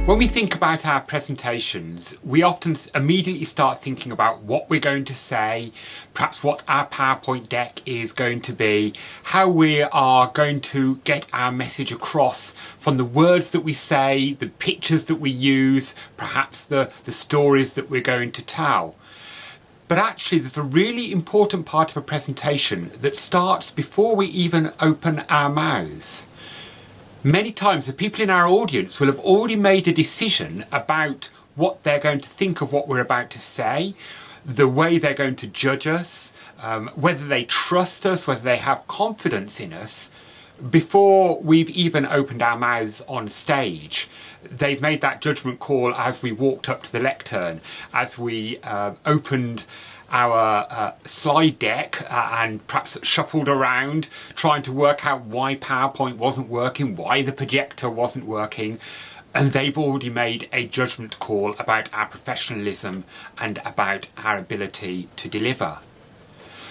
When we think about our presentations, we often immediately start thinking about what we're going to say, perhaps what our PowerPoint deck is going to be, how we are going to get our message across from the words that we say, the pictures that we use, perhaps the stories that we're going to tell. But actually, there's a really important part of a presentation that starts before we even open our mouths. Many times the people in our audience will have already made a decision about what they're going to think of what we're about to say, the way they're going to judge us, whether they trust us, whether they have confidence in us, before we've even opened our mouths on stage. They've made that judgment call as we walked up to the lectern, as we opened our slide deck and perhaps shuffled around trying to work out why PowerPoint wasn't working, why the projector wasn't working, and they've already made a judgment call about our professionalism and about our ability to deliver.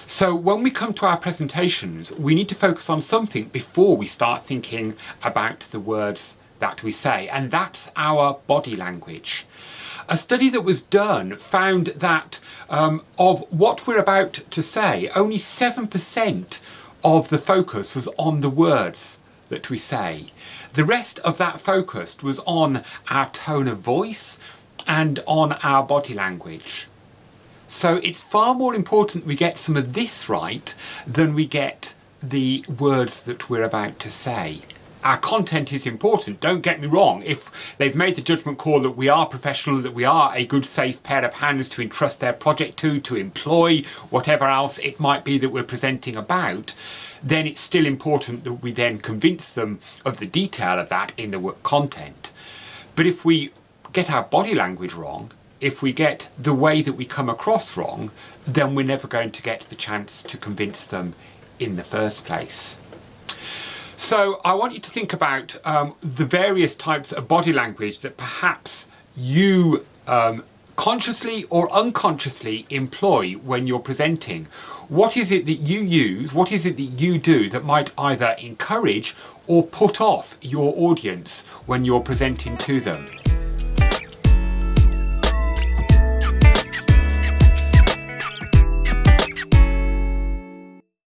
So when we come to our presentations, we need to focus on something before we start thinking about the words that we say, and that's our body language. A study that was done found that of what we're about to say, only 7% of the focus was on the words that we say. The rest of that focus was on our tone of voice and on our body language. So it's far more important we get some of this right than we get the words that we're about to say. Our content is important, don't get me wrong. If they've made the judgment call that we are professional, that we are a good safe pair of hands to entrust their project to employ, whatever else it might be that we're presenting about, then it's still important that we then convince them of the detail of that in the work content. But if we get our body language wrong, if we get the way that we come across wrong, then we're never going to get the chance to convince them in the first place. So I want you to think about the various types of body language that perhaps you consciously or unconsciously employ when you're presenting. What is it that you use, what is it that you do that might either encourage or put off your audience when you're presenting to them?